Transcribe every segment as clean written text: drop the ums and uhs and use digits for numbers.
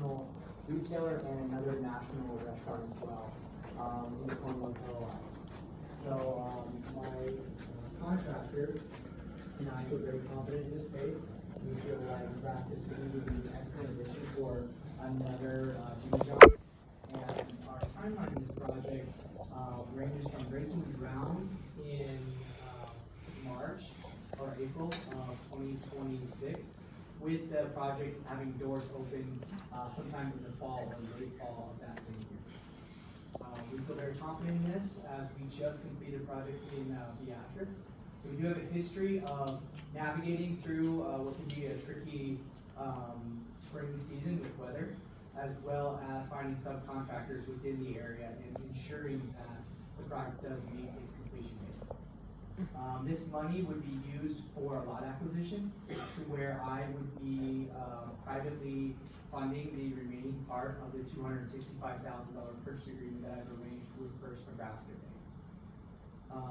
national retailer and another national restaurant as well, in Cornwall, Carolina. So, my contractor and I feel very confident in this space. We feel like Nebraska City would be an excellent addition for another Jimmy John's. And our timeline in this project ranges from breaking ground in March or April of 2026, with the project having doors open sometime in the fall or late fall of that same year. We feel very confident in this as we just completed a project in Beatrice. So we do have a history of navigating through what can be a tricky spring season with weather, as well as finding subcontractors within the area and ensuring that the project does meet its completion date. This money would be used for a lot acquisition, to where I would be privately funding the remaining part of the $265,000 purchase agreement that I've arranged with First Nebraska Bank.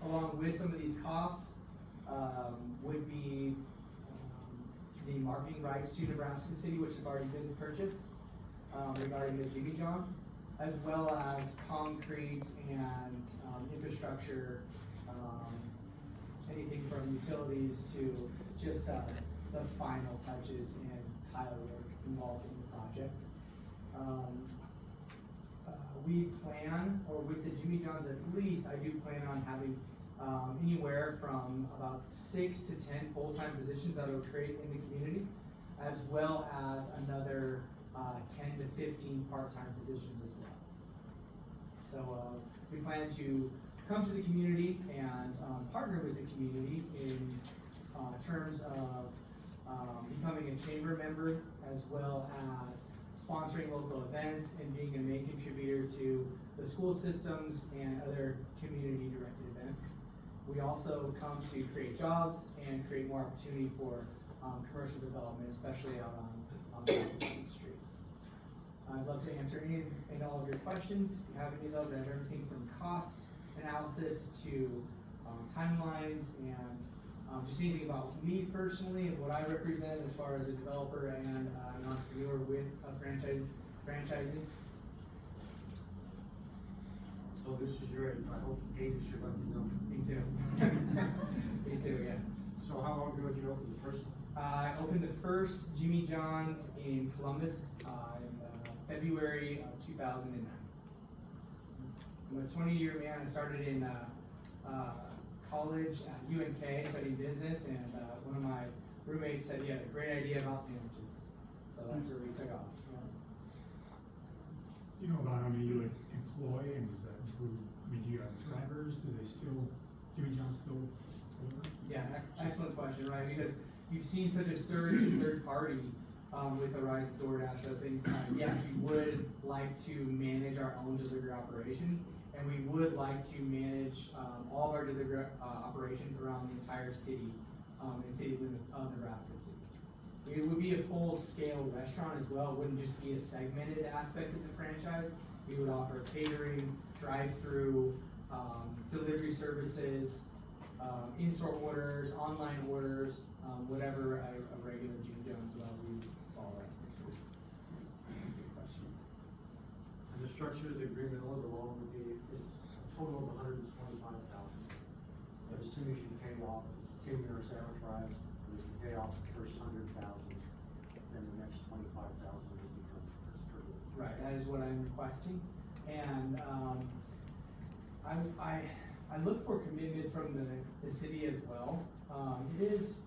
Along with some of these costs would be the marketing rights to Nebraska City, which have already been purchased regarding the Jimmy John's, as well as concrete and infrastructure, anything from utilities to just the final touches and tile work involved in the project. We plan, or with the Jimmy John's at least, I do plan on having anywhere from about 6 to 10 full-time positions that I would create in the community, as well as another 10 to 15 part-time positions as well. So we plan to come to the community and partner with the community in terms of becoming a chamber member, as well as sponsoring local events and being a main contributor to the school systems and other community-directed events. We also come to create jobs and create more opportunity for commercial development, especially out on Main Street. I'd love to answer any and all of your questions. If you have any of those, I have everything from cost analysis to timelines and just anything about me personally and what I represent as far as a developer and an entrepreneur with franchising. So this is your, I hope Kate is your lucky number. Me too. Me too, yeah. So how long ago did you open the first one? I opened the first Jimmy John's in Columbus in February of 2009. I'm a 20-year man. I started in college at UNK studying business, and one of my roommates said he had a great idea about sandwiches. So that's where we took off. You know about how many you employ, and does that include, I mean, do you have drivers? Do they still, Jimmy John's still deliver? Yeah, excellent question, right? Because you've seen such a surge in third party with the rise of DoorDash and things. Yes, we would like to manage our own delivery operations, and we would like to manage all of our delivery operations around the entire city and city limits of Nebraska City. It would be a full-scale restaurant as well. It wouldn't just be a segmented aspect of the franchise. We would offer catering, drive-through, delivery services, in-store orders, online orders, whatever a regular Jimmy John's would follow that space. Good question. And the structure of the agreement all along would be, it's a total of $125,000. But as soon as you pay off, it's 10 years amortized, and if you pay off the first $100,000, then the next $25,000 will become first per year. Right, that is what I'm requesting, and I look for commitments from the city as well. It is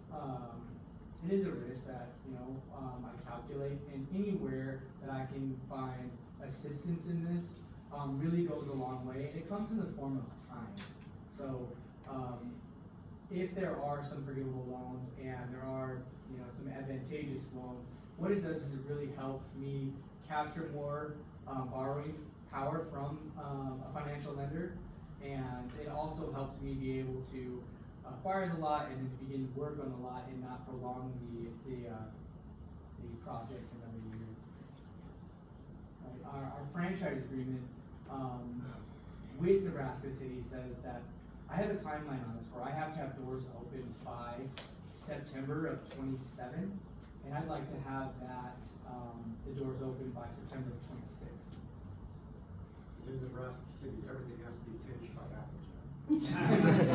a risk that I calculate, and anywhere that I can find assistance in this really goes a long way, and it comes in the form of time. So if there are some forgivable loans and there are some advantageous loans, what it does is it really helps me capture more borrowing power from a financial lender, and it also helps me be able to acquire the lot and then begin work on the lot and not prolong the project another year. Right. Our franchise agreement with Nebraska City says that I have a timeline on this where I have to have doors open by September of 27, and I'd like to have that, the doors open by September 26th. Because in Nebraska City, everything has to be finished by Applejack. Okay.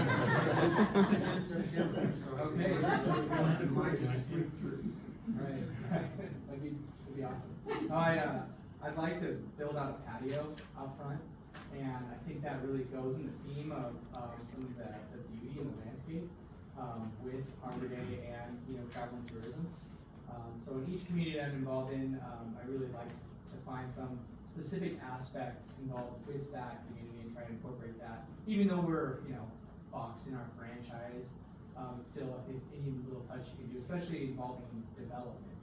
It's in September, so. Okay. It might just squeak through. Right, that'd be awesome. I'd like to build out a patio out front, and I think that really goes in the theme of, some of the beauty in the landscape, with Arbor Day and, travel and tourism. So in each community that I'm involved in, I really like to find some specific aspect involved with that community and try to incorporate that. Even though we're, boxed in our franchise, still, I think any little touch you can do, especially involving development,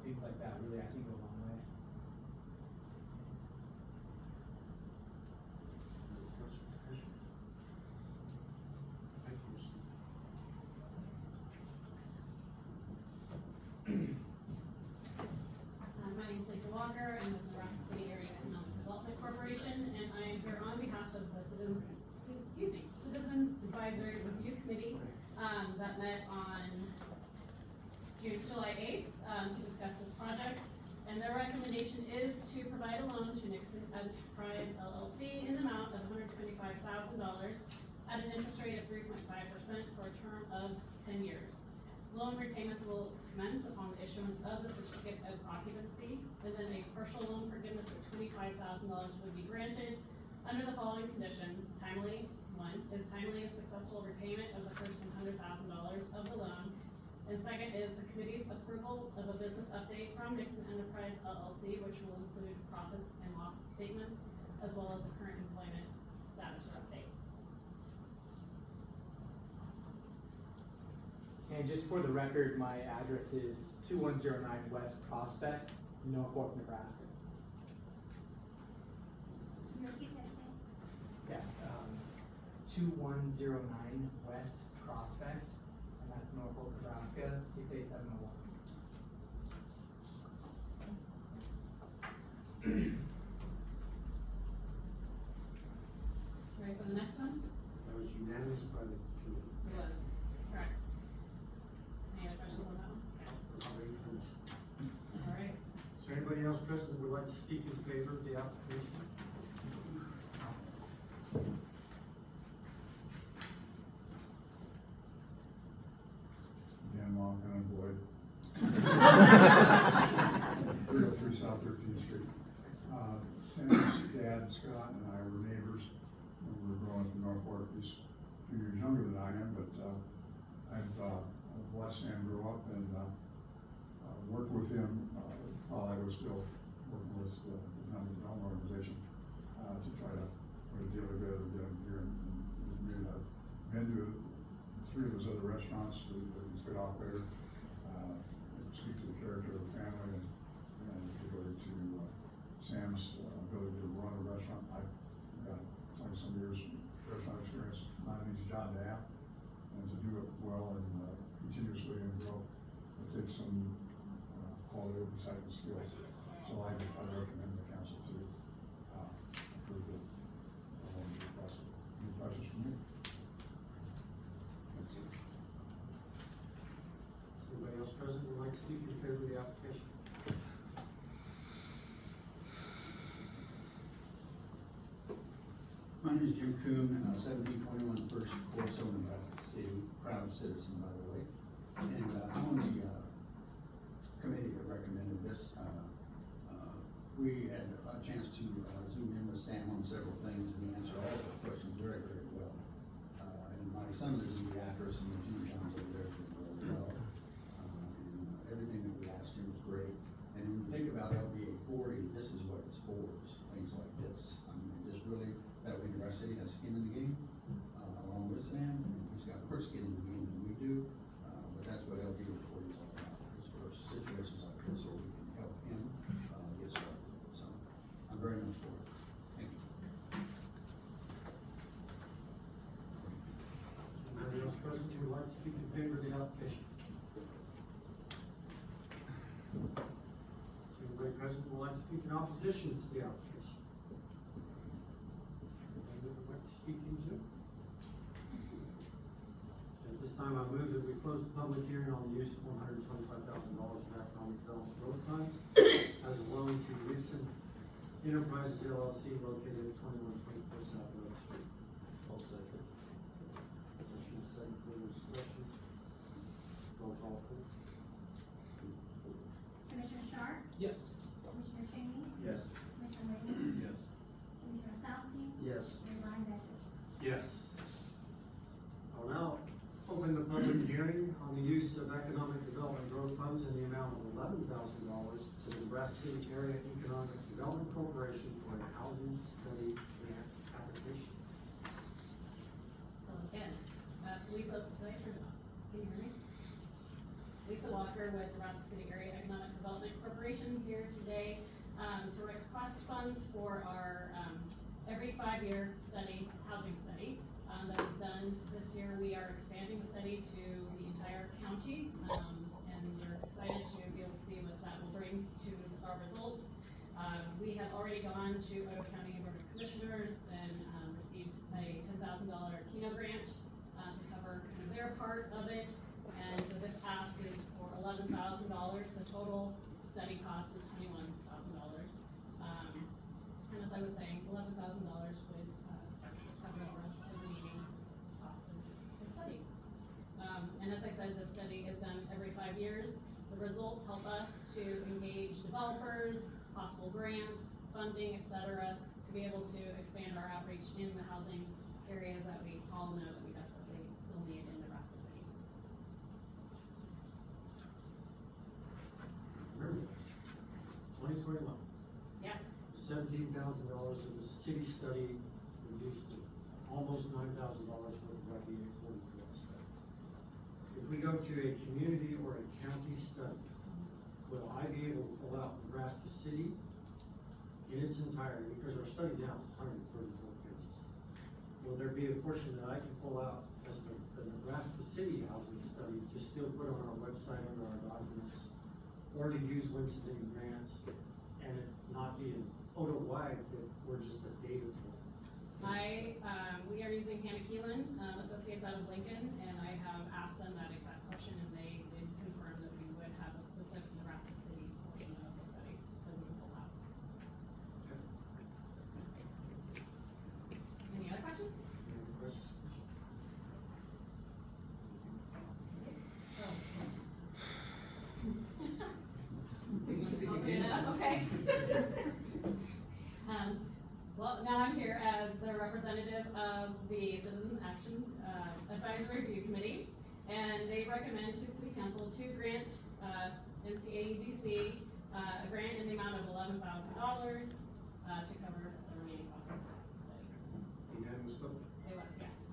things like that, really, I think go a long way. Thank you, Mr. My name is Lisa Walker, I'm with Nebraska City Area Economic Development Corporation, and I am here on behalf of the Citizens Advisory Review Committee, that met on July 8th, to discuss this project. And their recommendation is to provide a loan to Nixon Enterprise LLC in the amount of $125,000 at an interest rate of 3.5% for a term of 10 years. Loan repayments will commence upon the issuance of the certificate of occupancy, and then a partial loan forgiveness of $25,000 would be granted under the following conditions. One is timely and successful repayment of the first $100,000 of the loan. And second is the committee's approval of a business update from Nixon Enterprise LLC, which will include profit and loss statements, as well as a current employment status or update. And just for the record, my address is 2109 West Prospect, Norfolk, Nebraska. Yeah, 2109 West Prospect, and that's Norfolk, Nebraska, 68701. Ready for the next one? That was unanimous by the committee. It was, correct. Any other questions on that one? Already finished. All right. Is there anybody else present that would like to speak in favor of the application? Dan Malkin and Boyd. 303 South 13th Street. Sam's dad, Scott, and I were neighbors when we were growing up in Norfolk. He's a few years younger than I am, but I've watched Sam grow up and worked with him while I was still working with the Economic Development Organization to try to put a deal together to get him here. And I've been to 3 of his other restaurants. He's good operator. Speak to the character of the family and particularly to Sam's ability to run a restaurant. I've got 20-some years restaurant experience, not an easy job to have, and to do it well and continuously and grow. It takes some quality oversight and skills. So I recommend the council to approve the loan request. Any questions from me? Anybody else present would like to speak in favor of the application? My name is Jim Coon, 1721 First Course, Nebraska City, proud citizen, by the way. And I'm on the committee that recommended this. We had a chance to zoom in with Sam on several things, and he answered all those questions very, very well. And my son lives in Beatrice, and the junior John's over there as well. And everything that we asked him was great. And when you think about LBA 40, this is what it's for, is things like this. I mean, just really, that way Nebraska City has skin in the game, along with Sam. He's got more skin in the game than we do, but that's what LBA 40 is all about, is for situations like this where we can help him get started. So I'm very much for it. Thank you. Anybody else present who would like to speak in favor of the application? Is anybody present who would like to speak in opposition to the application? Anybody would like to speak into it? At This time I move that we close the public hearing on the use of $125,000 for economic development growth funds as a loan to Gibson Enterprises LLC located at 2124 South Road Street. I'll second. Motion is second, further discussion. Roll call, please. Commissioner Sharp? Yes. Commissioner Cheney? Yes. Commissioner Lee? Yes. Commissioner Osowski? Yes. Mayor Ryan Becker? Yes. I will now open the public hearing on the use of economic development growth funds in the amount of $11,000 to the Nebraska City Area Economic Development Corporation for a housing study grant application. So again, Lisa, did I turn it on? Can you hear me? Lisa Walker with Nebraska City Area Economic Development Corporation here today, to request funds for our, every 5-year study, housing study, that is done this year. We are expanding the study to the entire county, and we're excited to be able to see what that will bring to our results. We have already gone to Otoe County Board of Commissioners and, received a $10,000 Keno grant, to cover kind of their part of it. And so this ask is for $11,000. The total study cost is $21,000. And as I was saying, $11,000 would, cover the rest of the remaining cost of the study. And as I said, the study is done every 5 years. The results help us to engage developers, possible grants, funding, et cetera, to be able to expand our outreach in the housing area that we all know that we desperately still need in Nebraska City. Remember this, 2021, Yes, $17,000, it was a city study, reduced to almost $9,000 worth of recreation for that study. If we go to a community or a county study, will I be able to pull out Nebraska City in its entirety, because our study now is 134 pages? Will there be a portion that I can pull out as the Nebraska City housing study, to still put on our website under our documents, or to use Winston grants, and it not be an Otoe-wide that we're just a data point? we are using Hannah Keelan, Associates out of Lincoln, and I have asked them that exact question, and they did confirm that we would have a specific Nebraska City portion of the study that we can pull out. Any other questions? Any questions? Can you speak Open it again? up, okay. Well, now I'm here as the representative of the Citizen Action Advisory Review Committee, and they recommend to City Council to grant NCAEDC a grant in the amount of $11,000 to cover the remaining costs of the housing study. Unanimous vote? It was, yes.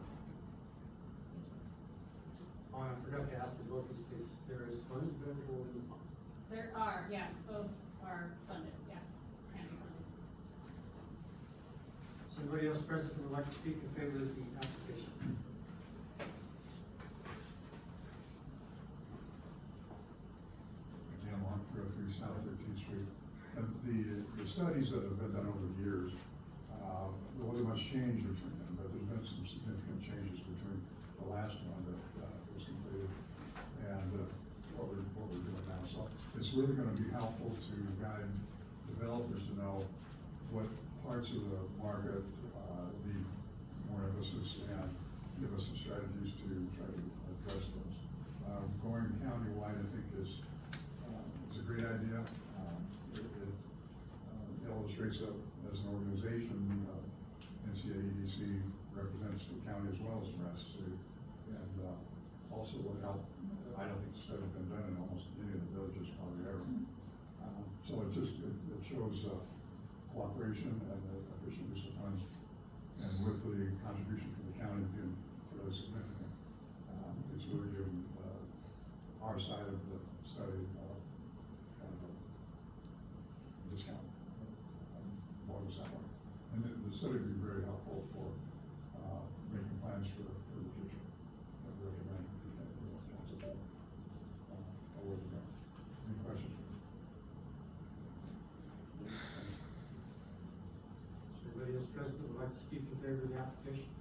Oh, I forgot to ask in both these cases, there is funds available in the fund. There are, yes, both are funded, yes, can be funded. So anybody else present who would like to speak in favor of the application? Again, Mark, 303 South 13th Street. And the studies that have been done over the years, there wasn't much change between them, but there's been some significant changes between the last one that was completed and what we're doing now. So it's really gonna be helpful to guide developers to know what parts of the market need more emphasis, and give us some strategies to try to address those. Going countywide, I think is a great idea. It illustrates that as an organization, NCAEDC represents the county as well as Nebraska City, and also would help. I don't think the study's been done in almost any of the villages probably ever. So it shows cooperation and efficient use of funds, and with the contribution from the county being fairly significant, it's really given our side of the study kind of a discount, bonus that way. And the study would be very helpful for making plans for the future. I recommend council to award the grant. Any questions? So anybody else present who would like to speak in favor of the application?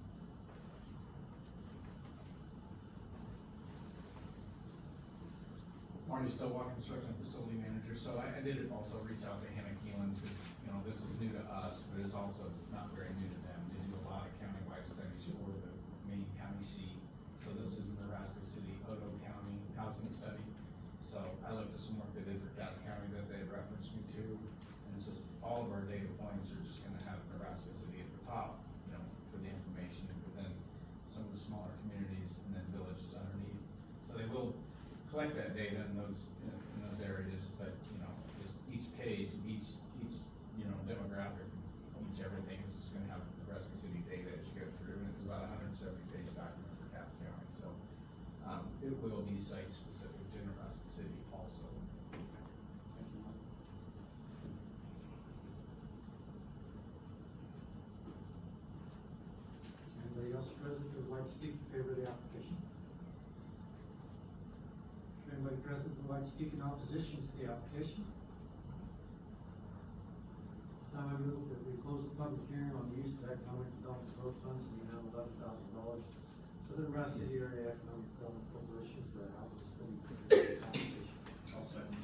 Marty Stillwalk, Construction Facility Manager, so I did also reach out to Hannah Keelan, because, you know, this is new to us, but it's also not very new to them. They do a lot of countywide studies for the main county seat, so this is Nebraska City, Odo County Housing Study. So I looked at some work they did for Cass County that they had referenced me to, and it's just, all of our data points are just gonna have Nebraska City at the top, you know, for the information, but then some of the smaller communities and then villages underneath. So they will collect that data in those areas, but, you know, just each page, each, you know, demographic, each everything is just gonna have Nebraska City data as you go through, and it's about a 170-page document for Cass County, so, it will be site-specific to Nebraska City also. Thank you, Mike. Anybody else present who would like to speak in favor of the application? Anybody present who would like to speak in opposition to the application? This time I move that we close the public hearing on the use of economic development growth funds in the amount of $11,000 for the Nebraska City Area Economic Development Corporation for a housing study application. I'll second.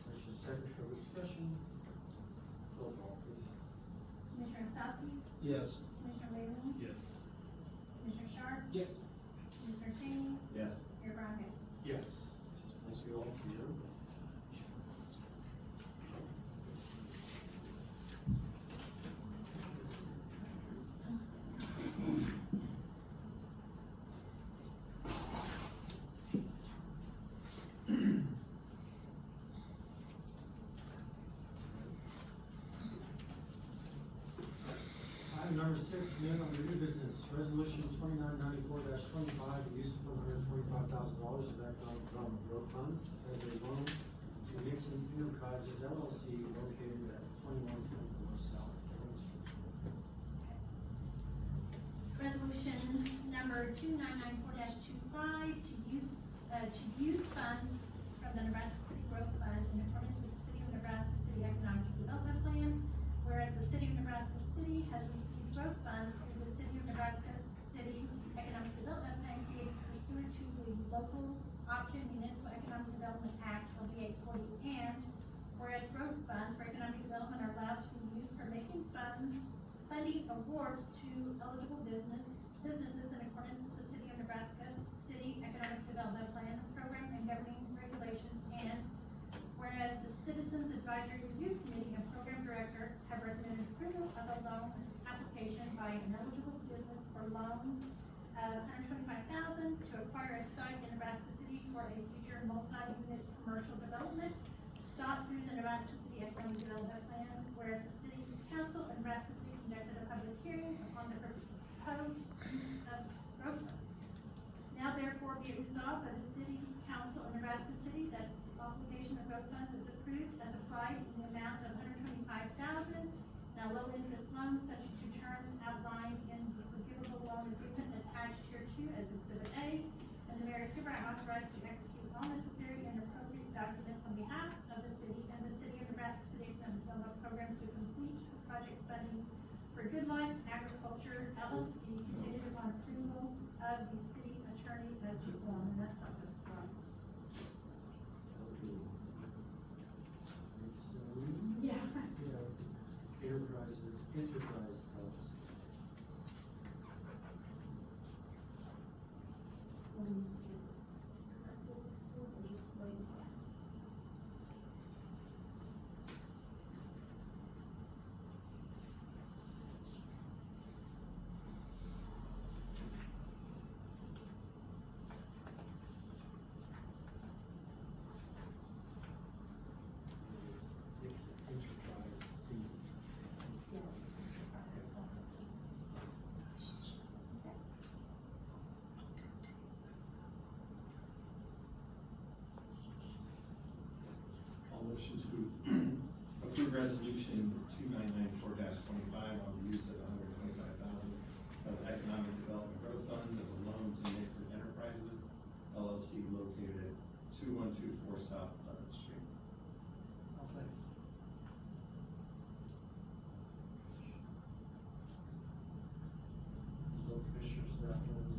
Motion second for discussion. Roll call, please. Commissioner Osowski, Yes. Commissioner Whalen, Yes. Commissioner Sharp, Yes. Commissioner Cheney, Yes. Mayor Brownhill. Yes. Thank you all for your. Item number 6, then under new business, resolution 2994-25, the use of $125,000 of economic development growth funds as a loan to Nixon Enterprises LLC located at 2124 South Main Street. Resolution number 2994-25 to use funds from the Nebraska City Growth Fund in accordance with the City of Nebraska City Economic Development Plan. Whereas the City of Nebraska City has received growth funds through the City of Nebraska City Economic Development Plan created pursuant to the Local Option Municipal Economic Development Act, LB 840, and whereas growth funds for economic development are allowed to be used for making funding awards to eligible businesses in accordance with the City of Nebraska City Economic Development Plan program and governing regulations, and whereas the Citizens Advisory Review Committee and Program Director have recommended approval of a loan application by an eligible business for loan of $125,000 to acquire a site in Nebraska City for a future multi-unit commercial development sought through the Nebraska City Economic Development Plan, whereas the City Council of Nebraska City conducted a public hearing upon the proposed use of growth funds. Now therefore be it resolved by the City Council of Nebraska City that the application of growth funds is approved as applied in the amount of $125,000. Now low interest loans subject to terms outlined in the forgivable loan agreement attached hereto as Exhibit A, and the mayor is hereby authorized to execute all necessary and appropriate documents on behalf of the city and the City of Nebraska City Economic Development Program to complete project funding for Good Life Agriculture LLC contingent upon approval of the city attorney as to form, and that's not the front. Yeah. Enterprise funds. It's Enterprise C. All motions to approve resolution 2994-25 on the use of $125,000 of economic development growth funds as a loan to Nixon Enterprises LLC located at 2124 South Pleasant Street. I'll second. Vote Commissioners, that was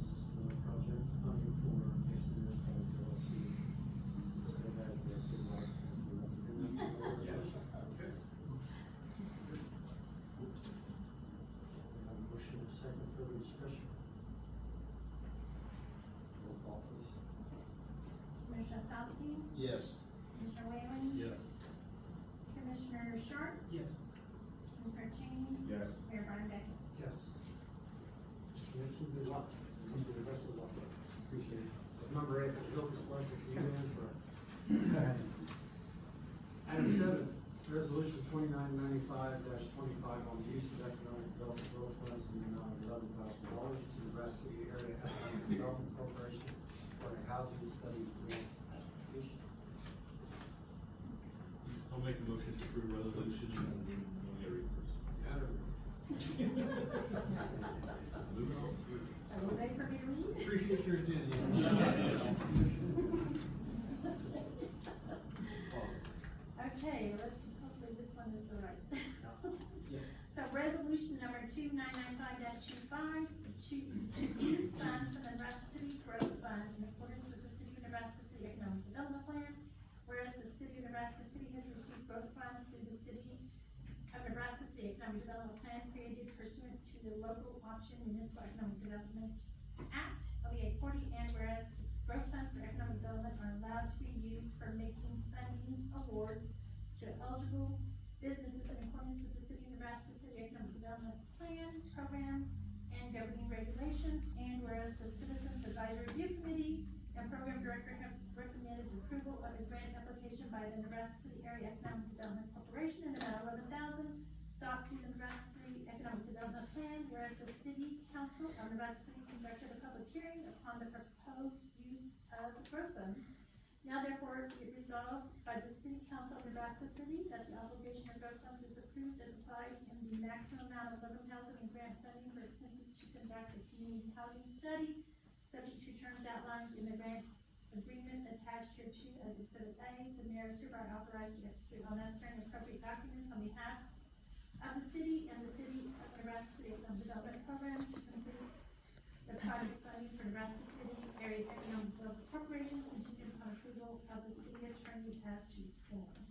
Osowski, Yes. Commissioner Whalen, Yes. Commissioner Sharp, Yes. Commissioner Cheney, Yes. Mayor Brian Beckett. Yes. Mr. Nixon, good luck. And to the rest of the luck. Appreciate it. Number 8, the bill is selected for you and for. Item 7, resolution 2995-25 on the use of economic development growth funds in the amount of $11,000 to the Nebraska City Area Economic Development Corporation for a housing study grant application. I'll make a motion to approve resolution. Are you ready for me to read? Appreciate your enthusiasm. Okay, hopefully this one is the right. Yeah. So resolution number 2995-25 to use funds from the Nebraska City Growth Fund in accordance with the City of Nebraska City Economic Development Plan. Whereas the City of Nebraska City has received growth funds through the City of Nebraska City Economic Development Plan created pursuant to the Local Option Municipal Economic Development Act, OEA 40, and whereas growth funds for economic development are allowed to be used for making funding awards to eligible businesses in accordance with the City of Nebraska City Economic Development Plan, Program, and governing regulations, and whereas the Citizens Advisory Review Committee and Program Director have recommended approval of a grant application by the Nebraska City Area Economic Development Corporation in the amount of $11,000 sought through the Nebraska City Economic Development Plan, whereas the City Council of Nebraska City conducted a public hearing upon the proposed use of growth funds. Now therefore, be it resolved by the City Council of Nebraska City that the obligation of growth funds is approved as applied in the maximum amount of $11,000 in grant funding for expenses to conduct a community housing study, subject to terms outlined in the grant agreement attached hereto as Exhibit A. The mayor is hereby authorized to execute all necessary and appropriate documents on behalf of the city and the City of Nebraska City Economic Development Program to complete the project funding for Nebraska City Area Economic Development Corporation contingent upon approval of the city attorney as to form.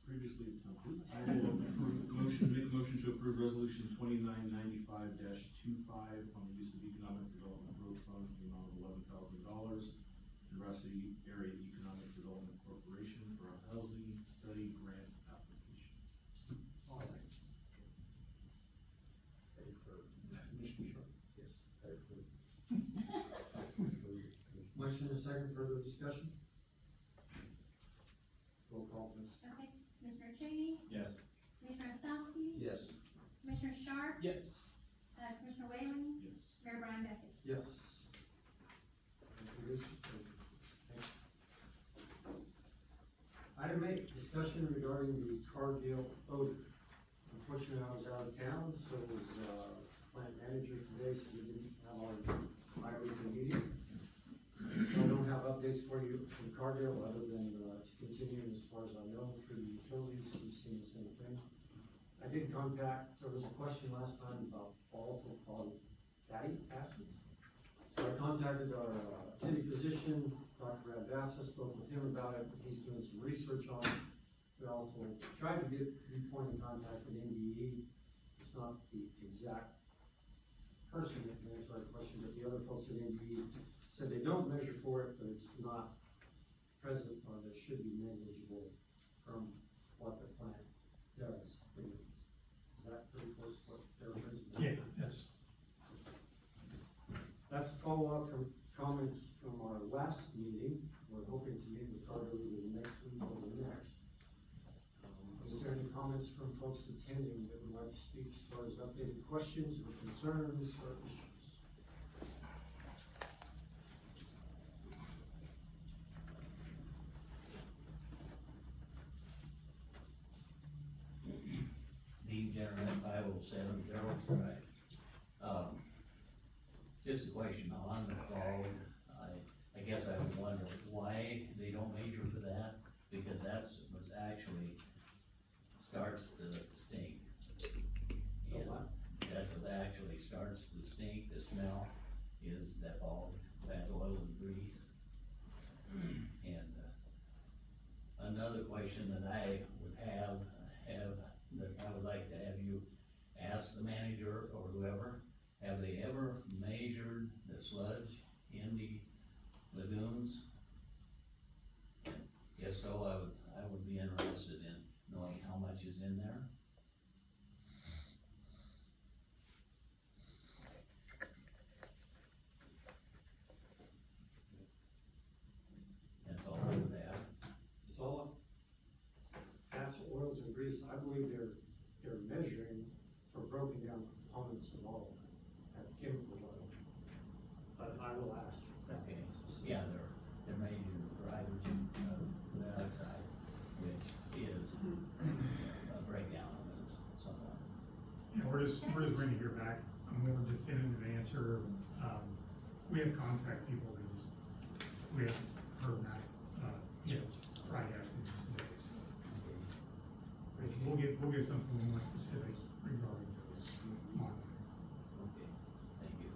Previously attempted. I will make a motion to approve resolution 2995-25 on the use of economic development growth funds in the amount of $11,000. Nebraska City Area Economic Development Corporation for a housing study grant application. Motion and a second, further discussion? Roll call, please. Okay, Commissioner Cheney, Yes. Commissioner Osowski, Yes. Commissioner Sharp, Yes. Commissioner Whalen, Yes. Mayor Brian Beckett. Yes. Thank you, Lisa. Thank you. Item 8, discussion regarding the Cargill odor. Unfortunately, I was out of town, so was, plant manager today, so we didn't have our bi-weekly meeting. So I don't have updates for you from Cargill, other than, it's continuing as far as I know through the utilities, we've seen the same thing. I did contact, there was a question last time about volatile fatty acids. So I contacted our, city physician, Dr. Radvassa, spoke with him about it, he's doing some research on it. We also tried to get point in contact with NDE, it's not the exact person that can answer our question, but the other folks at NDE said they don't measure for it, but it's not present, or there should be negligible from what the plant does. Is that pretty close to what they're presenting? Yeah, yes. That's the follow-up from comments from our last meeting. We're hoping to meet with Cargill either next week or the next. Is there any comments from folks attending that would like to speak as far as updated questions or concerns or issues? Dean General 507 Gerald Drive. Just a question on the fog. I guess I was wondering why they don't measure for that, because that's was actually starts to stink. And that's what actually starts to stink, the smell, is that fog, that oil and grease. And another question that I would have, that I would like to have you ask the manager or whoever, have they ever measured the sludge in the but I will ask. Okay, yeah, they're major drivers of the outside, which is a breakdown of it somewhat. Yeah, we're just waiting to hear back a more definitive answer. We have contact people that just, we haven't heard back, Friday afternoon today, so. We'll get something more specific regarding those monitoring. Okay, thank you.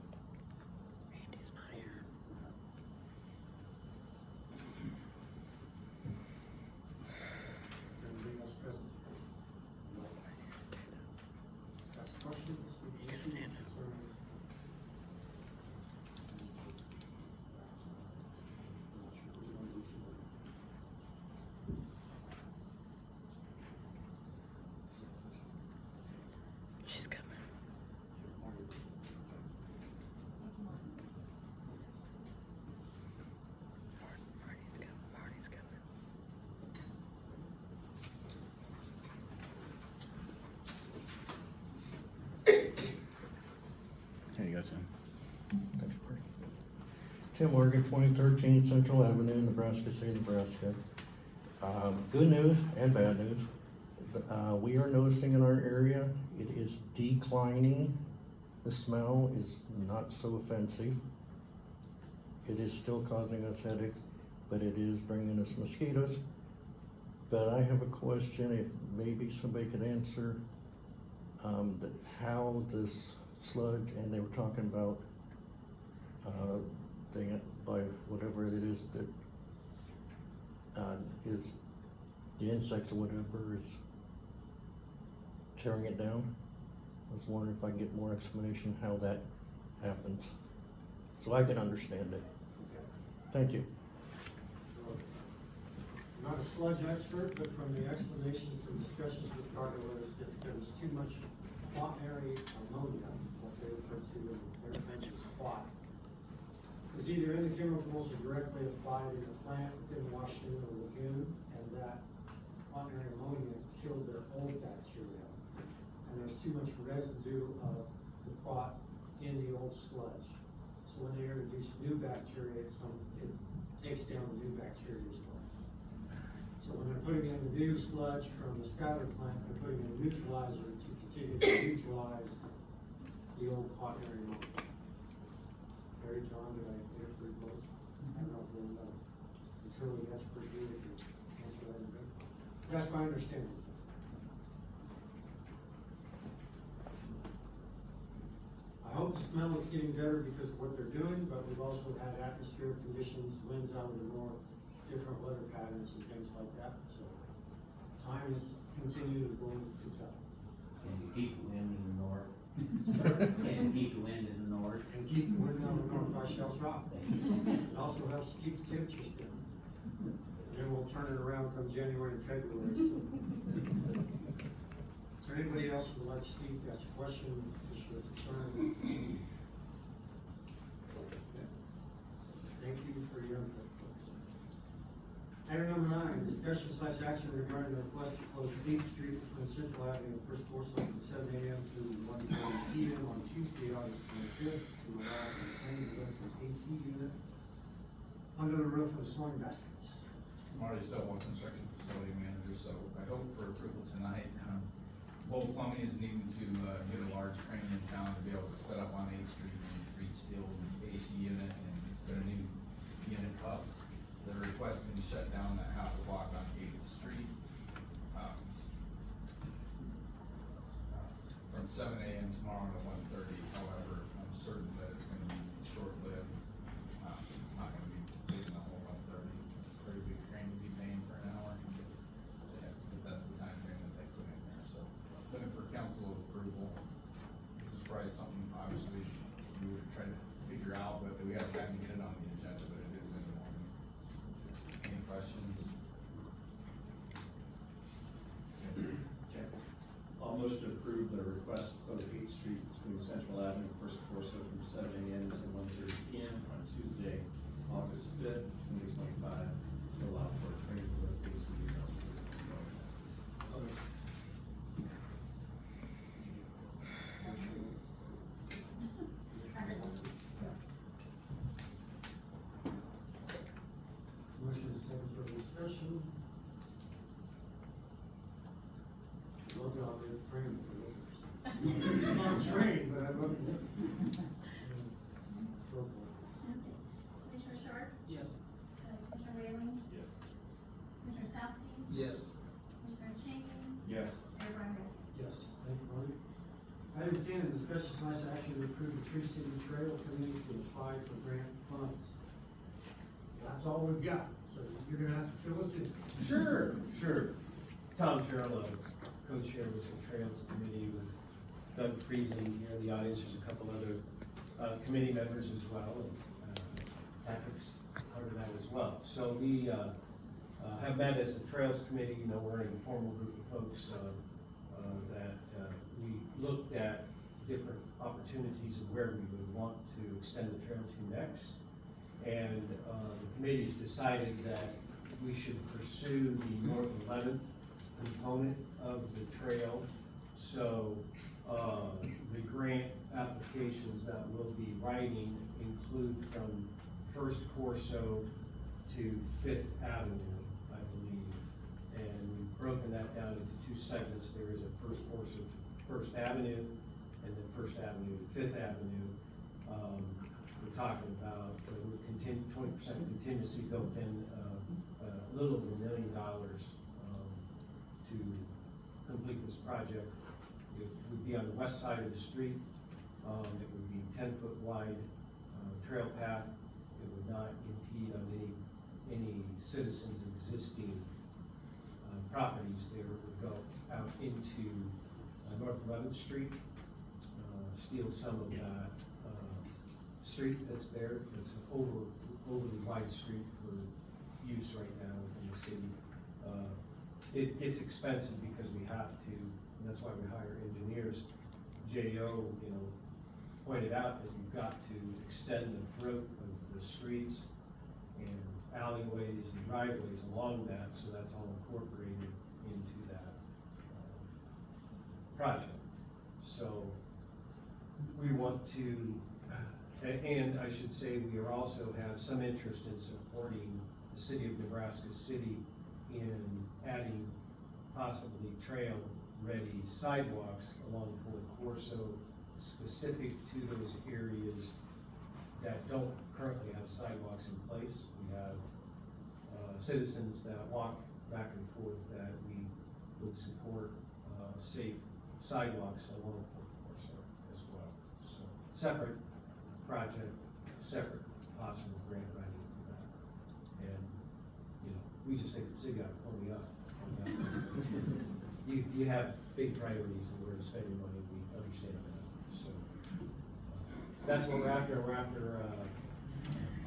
Anybody else present? Got questions, issues, concerning? Tim Morgan, 2013 Central Avenue, Nebraska City, Nebraska. Good news and bad news. We are noticing in our area, it is declining. The smell is not so offensive. It is still causing us headaches, but it is bringing us mosquitoes. But I have a question, if maybe somebody could answer, how this sludge, and they were talking about, by whatever it is that, is the insects or whatever is tearing it down. I was wondering if I can get more explanation how that happens, so I can understand it. Okay. Thank you. I'm not a sludge expert, but from the explanations and discussions with Carter was that there was too much quaternary ammonia, what they refer to in their terms as quat. It was either in the chemicals or directly applied in the plant within Washington or lagoon, and that quaternary ammonia killed their old bacteria. And there's too much residue of the quat in the old sludge. So when they introduce new bacteria, it takes down the new bacteria as well. So when they're putting in the new sludge from the Skyler plant, they're putting in a neutralizer to continue to neutralize the old quaternary ammonia. Mary John, did I get it pretty close? I don't know if we're, utility expert here, if you answer that in a bit. That's my understanding. I hope the smell is getting better because of what they're doing, but we've also had atmospheric conditions, winds out of the north, different weather patterns and things like that, so time is continuing to go to tell. Can you keep the wind in the north? Can you keep the wind in the north? And keep the wind out of the north by Shell's Rock. It also helps keep the temperatures down. And then we'll turn it around come January and February, so. Is there anybody else who would like to speak, ask a question, issue a concern? Thank you for your input. Item number 9, discussion / action regarding the request to close 8th Street between Central Avenue and First Forsyth from 7 a.m. to 1:30 p.m. on Tuesday, August 25th, to allow for the cleaning of an AC unit under the roof of the sewing basket. Marty Stovall, construction facility manager, so I hope for approval tonight. Bolt Plumbing is needing to, get a large crane in town to be able to set up on 8th Street and treat steel AC unit and get a new unit up. They're requesting to shut down that half a block on 8th Street. From 7 a.m. tomorrow to 1:30, however, I'm certain that it's gonna be short-lived. It's not gonna be taking the whole 1:30, pretty big crane to be paying for an hour. Yeah, but that's the time frame that they put in there, so looking for council approval. This is probably something obviously we would try to figure out, but we have time to get it on the agenda, but it is in the morning. Any questions? Okay. I'll motion to approve the request to close 8th Street between Central Avenue and First Forsyth from 7 a.m. to 1:30 p.m. on Tuesday, August 5th, 2025, to allow for a training for the AC unit. job is praying for workers. I'm not trained, but I love it. Commissioner Short? Yes. Commissioner Whalen? Yes. Commissioner Salsky? Yes. Commissioner Cheney? Yes. Mayor Barner? Yes, thank you, Marty. Item 10, discussion slash action to approve the Tree City Trail Committee to apply for grant funds. That's all we've got, so you're gonna have to fill us in. Sure. Tom Farrell, co-chair with the Trails Committee with Doug Friedland here in the audience. There's a couple other committee members as well, and Patrick's part of that as well. So we have met as a Trails Committee. You know, we're an informal group of folks that we looked at different opportunities of where we would want to extend the trail to next. And the committee's decided that we should pursue the North 11th component of the trail. So the grant applications that we'll be writing include from First Corso to Fifth Avenue, I believe. And we've broken that down into two segments. There is a First Corso to First Avenue, and then First Avenue to Fifth Avenue. We're talking about, we're 20% contingency built in, a little over $1 million to complete this project. It would be on the west side of the street. It would be 10-foot wide trail path. It would not impede on any citizens' existing properties. There would go out into North 11th Street, steal some of that street that's there. It's an overly wide street for use right now within the city. It's expensive because we have to, and that's why we hire engineers. JO, pointed out that you've got to extend the throat of the streets and alleyways and driveways along that, so that's all incorporated into that project. So we want to, and I should say, we are also have some interest in supporting the city of Nebraska City in adding possibly trail-ready sidewalks along Fourth Corso, specific to those areas that don't currently have sidewalks in place. We have citizens that walk back and forth that we would support safe sidewalks along Fourth Corso as well. So separate project, separate possible grant writing for that. And, we just think the city ought to pony up on that. You have big priorities and where to spend your money, we understand that. So that's what we're after. We're after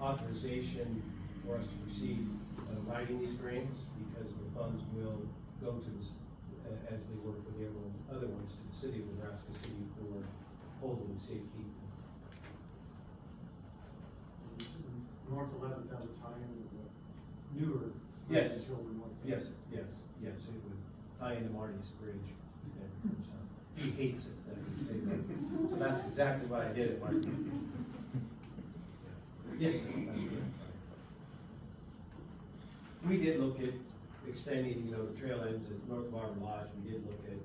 authorization for us to proceed writing these grants, because the funds will go to this, as they work with the other ones, to the city of Nebraska City for holding and safekeeping. North 11th, that would tie in with the newer. Yes. Children like that. Yes, it would tie into Marty's bridge. And, he hates it that we say that. So that's exactly why I did it, Marty. Yes, sir, that's correct. We did look at extending, the trail ends at North Barber Lodge. We did look at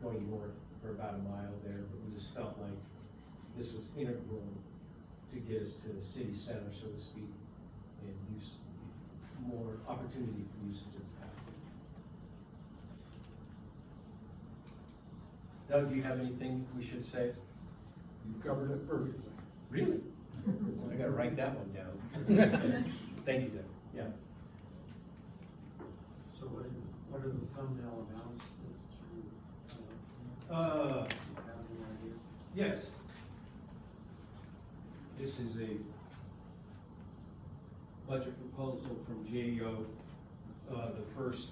going north for about a mile there, but we just felt like this was integral to get us to the city center, so to speak, and use more opportunity for usage of the path. Doug, do you have anything we should say? You've covered it perfectly. Really? I gotta write that one down. Thank you, Doug. Yeah. So what are the thumbnail amounts that you, Uh, have any idea? yes. This is a budget proposal from JEO. The first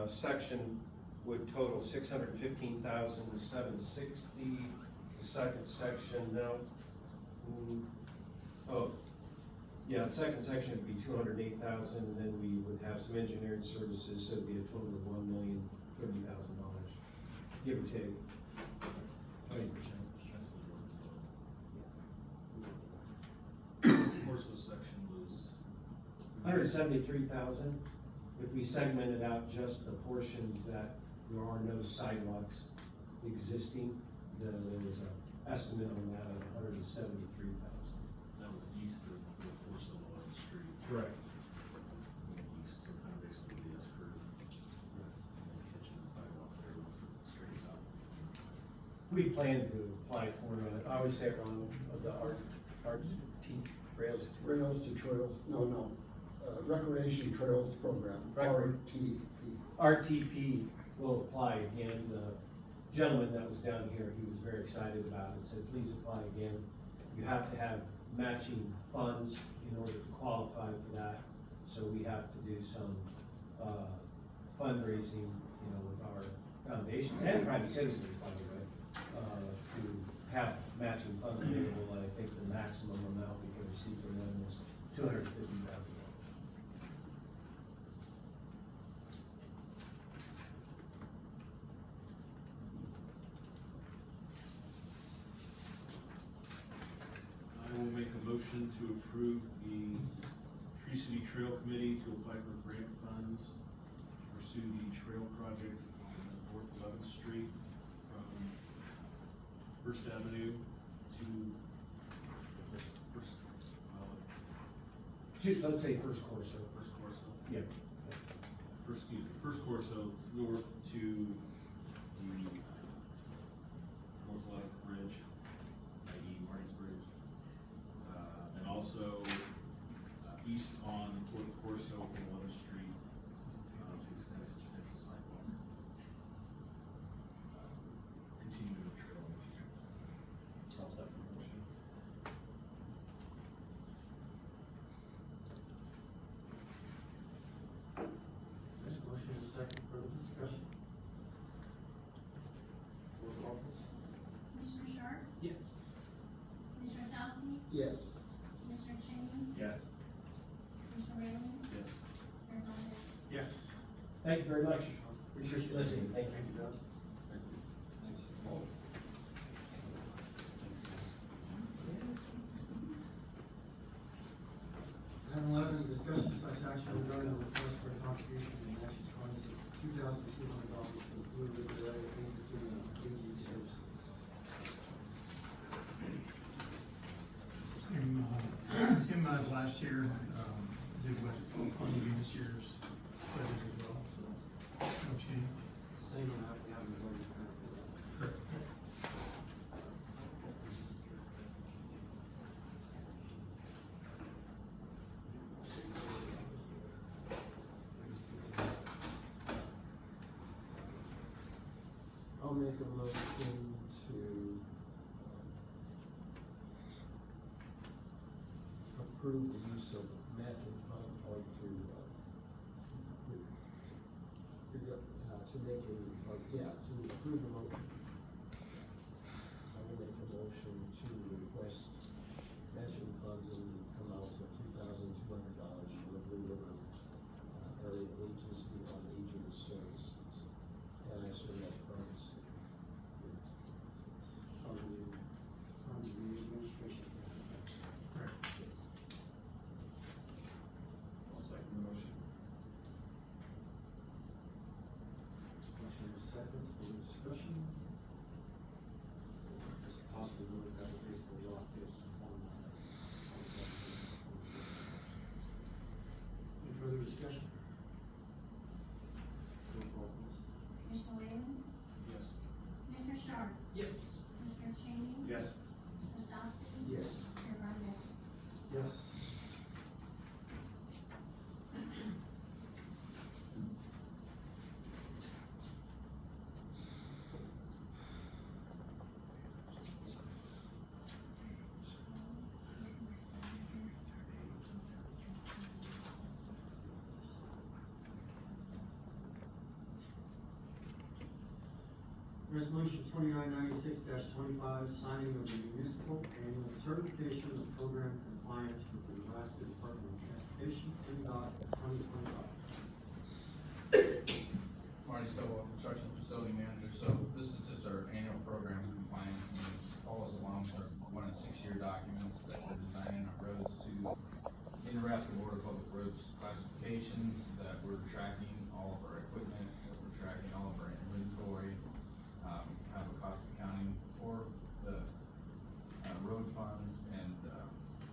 section would total $615,760. The second section, the second section would be $208,000, and then we would have some engineering services, so it'd be a total of $1,030,000, give or take 20%. Course of the section was. 173,000, if we segmented out just the portions that there are no sidewalks existing. There was an estimate on that of $173,000. That was east of the Forest Lawn Street. Correct. East, so kind of basically the S curve. And then catching the sidewalk there once it straightens out. We plan to apply for, I always say it wrong, the Rails. Rails to Trails, no, Recreation Trails Program, Recre- RTP. RTP will apply again. The gentleman that was down here, he was very excited about it, said, please apply again. You have to have matching funds in order to qualify for that. So we have to do some, fundraising, with our foundations and private citizens, by the way, to have matching funds available. I think the maximum amount we can receive from them is $250,000. I will make a motion to approve the Tree City Trail Committee to apply for grant funds to pursue the trail project on North 11th Street from First Avenue to First, Just, let's say first course, so. First Corso. Yeah. First Corso north to the North 11th Bridge, i.e. Marty's Bridge. And also east on Fourth Corso from 11th Street to extend its potential sidewalk. Continue the trail in the future. I'll second the motion. There's a motion and a second, further discussion. Roll call, please. Commissioner Sharp? Yes. Commissioner Osowski? Yes. Commissioner Cheney? Yes. Commissioner Whalen? Yes. Mayor Condon? Yes. Thank you very much. Appreciate you listening. Thank you. Item 11, discussion slash action regarding the request for a contribution from the matching funds of $2,200 to the Blue River Area Agency and Aging Services. Tim, last year, did what, funding this year's budget as well, so, no change. Same amount we have in the budget currently. Correct. I'll make a motion to approve the use of matching fund, or to make a, to approve the motion. I will make a motion to request matching funds in the amount of $2,200 for the Blue River Area Agency on Aging Services. And I assume that funds From the administration. Correct. I'll second the motion. Motion is second, for discussion. Just possibly move that we basically lock this on. Any further discussion? Roll call, please. Commissioner Whalen? Yes. Commissioner Sharp? Yes. Commissioner Cheney? Yes. Commissioner Osowski? yes. Mayor Condon? Yes. Resolution 2996-25, signing of the municipal annual certification of program compliance with the Nebraska Department of Transportation, NDOT 2025. Marty Stovall, Construction Facility Manager. So this is just our annual program compliance, and it follows along with our 1 and 6 year documents that we're designing our roads to the Nebraska Board of Public Roads classifications, that we're tracking all of our equipment, that we're tracking all of our inventory, have a cost accounting for the, road funds, and,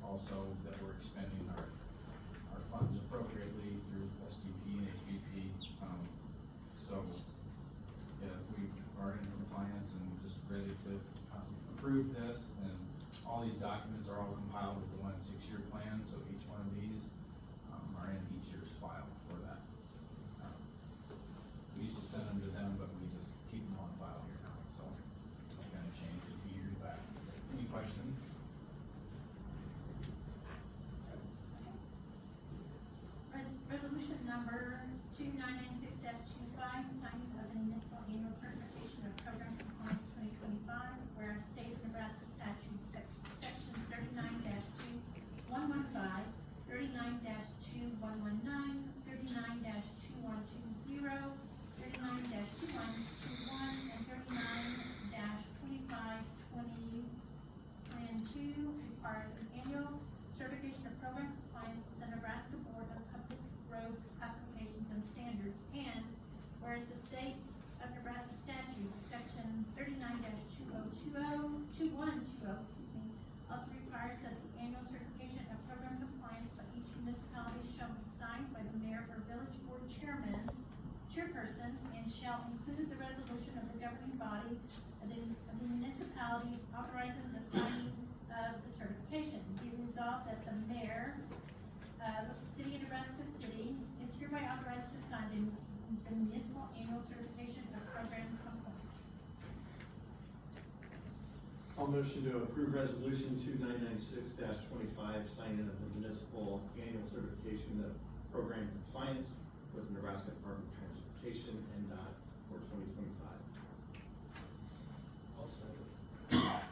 also that we're expending our funds appropriately through SDP and HVP. So, yeah, we are in compliance and just ready to, approve this, and all these documents are all compiled with the 1 6-year plan, so each one of these, are in each year's file for that. We used to send them to them, but we just keep them on file here now, so it's kind of changed a few years back. Any questions? Resolution number 2996-25, signing of the municipal annual certification of program compliance 2025, whereas state of Nebraska statute sections 39-2115, 39-2119, 39-2120, 39-2121, and 39-2520 Plan 2 requires an annual certification of program compliance with the Nebraska Board of Public Roads Classifications and Standards, and whereas the state of Nebraska statutes, section 39-2120, also requires that the annual certification of program compliance by each municipality shall be signed by the mayor or village board chairperson, and shall include the resolution of the governing body of the municipality authorizing the signing of the certification. Be resolved that the mayor of the city of Nebraska City is hereby authorized to sign the municipal annual certification of program compliance. I'll motion to approve resolution 2996-25, signing of the municipal annual certification of program compliance with the Nebraska Department of Transportation and for 2025. I'll second.